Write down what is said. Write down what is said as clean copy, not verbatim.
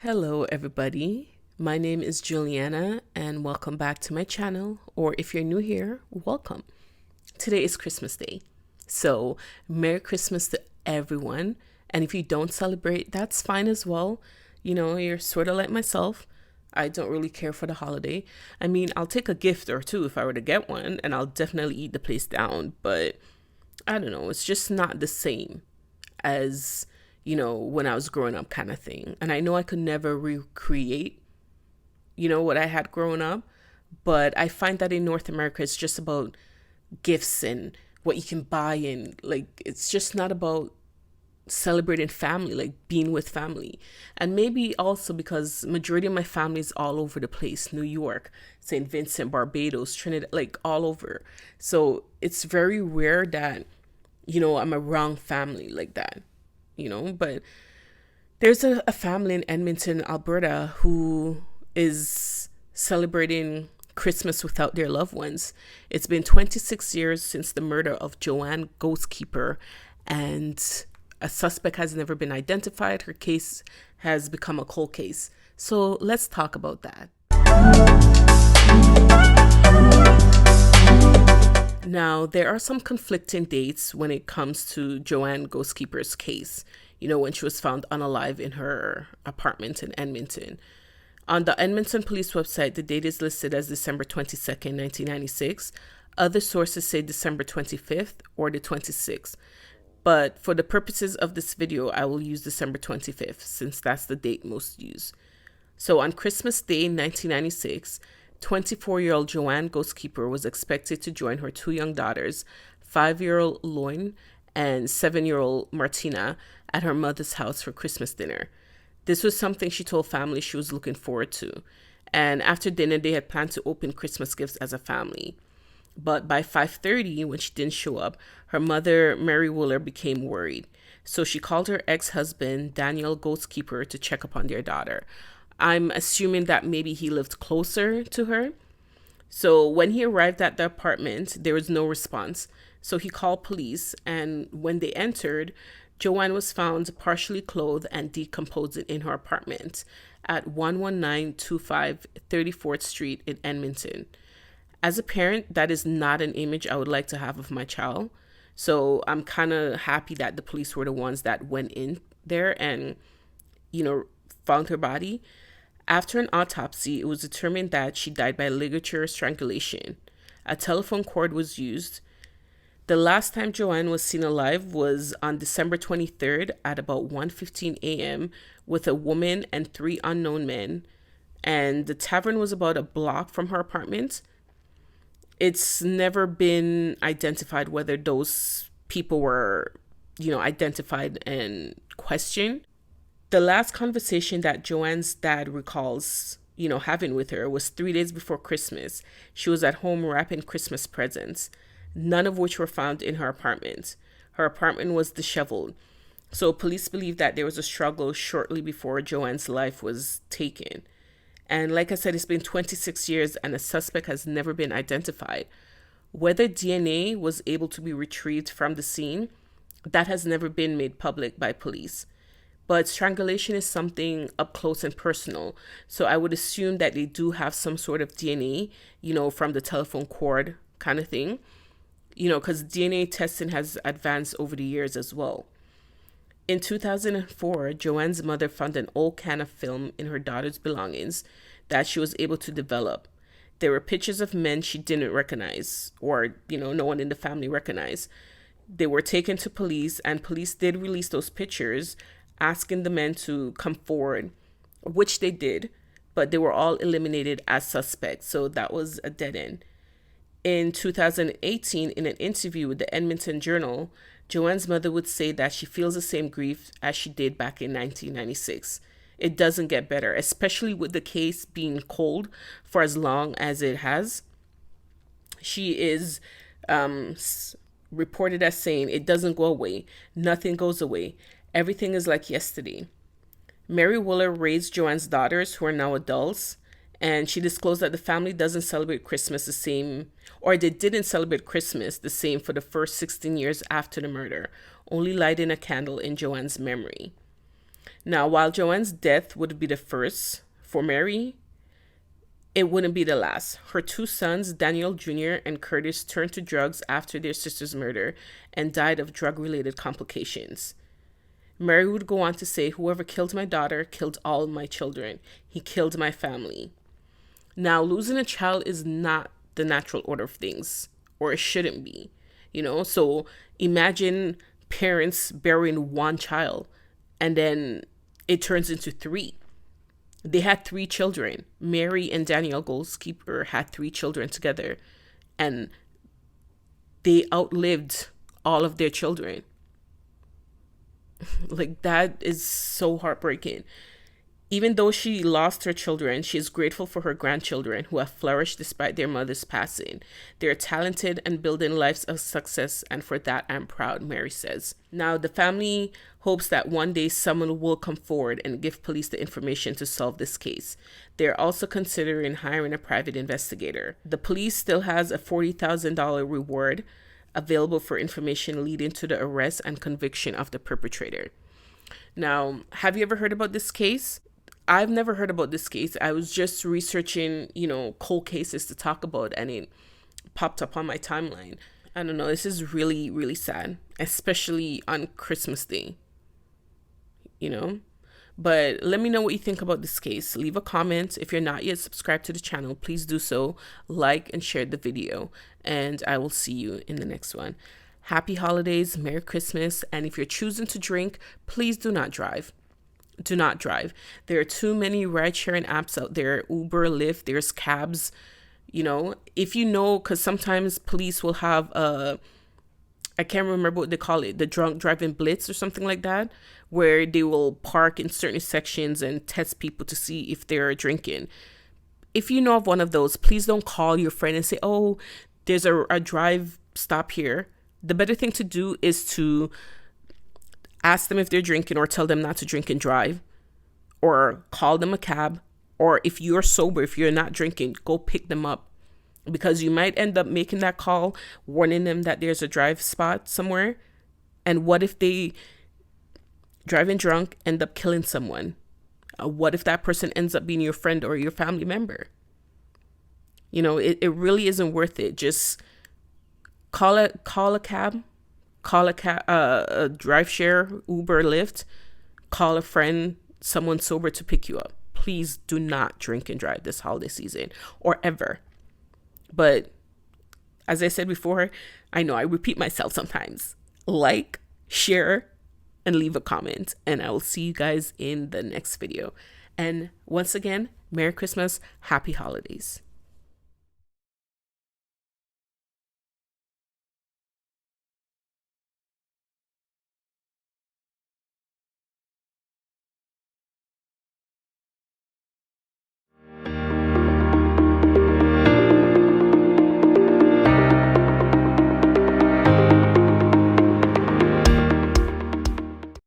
Hello, everybody. My name is Juliana, and welcome back to my channel. Or if you're new here, welcome. Today is Christmas Day. So, Merry Christmas to everyone. And if you don't celebrate, that's fine as well. You know, you're sort of like myself. I don't really care for the holiday. I mean, I'll take a gift or two if I were to get one, and I'll definitely eat the place down. But I don't know, it's just not the same as when I was growing up, kind of thing. And I know I could never recreate, what I had growing up. But I find that in North America, it's just about gifts and what you can buy. And like, it's just not about celebrating family, like being with family. And maybe also because majority of my family is all over the place: New York, St. Vincent, Barbados, Trinidad, like all over. So it's very rare that, I'm around family like that. But there's a family in Edmonton, Alberta, who is celebrating Christmas without their loved ones. It's been 26 years since the murder of Joanne Ghostkeeper, and a suspect has never been identified. Her case has become a cold case. So let's talk about that. Now, there are some conflicting dates when it comes to Joanne Ghostkeeper's case, when she was found unalive in her apartment in Edmonton. On the Edmonton police website, the date is listed as December 22nd, 1996. Other sources say December 25th or the 26th. But for the purposes of this video, I will use December 25th since that's the date most used. So on Christmas Day, 1996, 24-year-old Joanne Ghostkeeper was expected to join her two young daughters, 5-year-old Lorne and 7-year-old Martina, at her mother's house for Christmas dinner. This was something she told family she was looking forward to. And after dinner, they had planned to open Christmas gifts as a family. But by 5:30, when she didn't show up, her mother, Mary Wooler, became worried. So she called her ex-husband, Daniel Ghostkeeper, to check up on their daughter. I'm assuming that maybe he lived closer to her. So when he arrived at the apartment, there was no response. So he called police, and when they entered, Joanne was found partially clothed and decomposed in her apartment at 11925 34th Street in Edmonton. As a parent, that is not an image I would like to have of my child. So I'm kind of happy that the police were the ones that went in there and, found her body. After an autopsy, it was determined that she died by ligature strangulation. A telephone cord was used. The last time Joanne was seen alive was on December 23rd at about 1:15 a.m. with a woman and 3 unknown men. And the tavern was about a block from her apartment. It's never been identified whether those people were, identified and questioned. The last conversation that Joanne's dad recalls, having with her was 3 days before Christmas. She was at home wrapping Christmas presents, none of which were found in her apartment. Her apartment was disheveled. So police believe that there was a struggle shortly before Joanne's life was taken. And like I said, it's been 26 years and a suspect has never been identified. Whether DNA was able to be retrieved from the scene, that has never been made public by police. But strangulation is something up close and personal. So I would assume that they do have some sort of DNA, from the telephone cord kind of thing, because DNA testing has advanced over the years as well. In 2004, Joanne's mother found an old can of film in her daughter's belongings that she was able to develop. There were pictures of men she didn't recognize, or, no one in the family recognized. They were taken to police, and police did release those pictures, asking the men to come forward, which they did, but they were all eliminated as suspects, so that was a dead end. In 2018, in an interview with the Edmonton Journal, Joanne's mother would say that she feels the same grief as she did back in 1996. It doesn't get better, especially with the case being cold for as long as it has. She is reported as saying, "It doesn't go away. Nothing goes away. Everything is like yesterday." Mary Wooler raised Joanne's daughters, who are now adults, and she disclosed that the family doesn't celebrate Christmas the same, or they didn't celebrate Christmas the same for the first 16 years after the murder, only lighting a candle in Joanne's memory. Now, while Joanne's death would be the first for Mary, it wouldn't be the last. Her two sons, Daniel Jr. and Curtis, turned to drugs after their sister's murder and died of drug-related complications. Mary would go on to say, "Whoever killed my daughter killed all my children. He killed my family." Now, losing a child is not the natural order of things, or it shouldn't be, So imagine parents burying one child and then it turns into three. They had three children. Mary and Daniel Ghostkeeper had three children together, and they outlived all of their children. Like, that is so heartbreaking. Even though she lost her children, she is grateful for her grandchildren who have flourished despite their mother's passing. They are talented and building lives of success, and for that I'm proud, Mary says. Now, the family hopes that one day someone will come forward and give police the information to solve this case. They're also considering hiring a private investigator. The police still has a $40,000 reward available for information leading to the arrest and conviction of the perpetrator. Now, have you ever heard about this case? I've never heard about this case. I was just researching, cold cases to talk about, and it popped up on my timeline. I don't know. This is really, really sad, especially on Christmas Day, But let me know what you think about this case. Leave a comment. If you're not yet subscribed to the channel, please do so. Like and share the video, and I will see you in the next one. Happy holidays, Merry Christmas, and if you're choosing to drink, please do not drive. Do not drive. There are too many ride-sharing apps out there. Uber, Lyft, there's cabs. If because sometimes police will have I can't remember what they call it, the drunk driving blitz or something like that, where they will park in certain sections and test people to see if they're drinking. If you know of one of those, please don't call your friend and say, "Oh, there's a drive stop here." The better thing to do is to ask them if they're drinking, or tell them not to drink and drive, or call them a cab. Or if you're sober, if you're not drinking, go pick them up, because you might end up making that call, warning them that there's a drive spot somewhere. And what if they, driving drunk, end up killing someone? What if that person ends up being your friend or your family member? It really isn't worth it. Just call a cab, a drive share, Uber, Lyft, call a friend, someone sober to pick you up. Please do not drink and drive this holiday season, or ever. But as I said before, I know I repeat myself sometimes. Like, share, and leave a comment, and I will see you guys in the next video. And once again, Merry Christmas, Happy Holidays.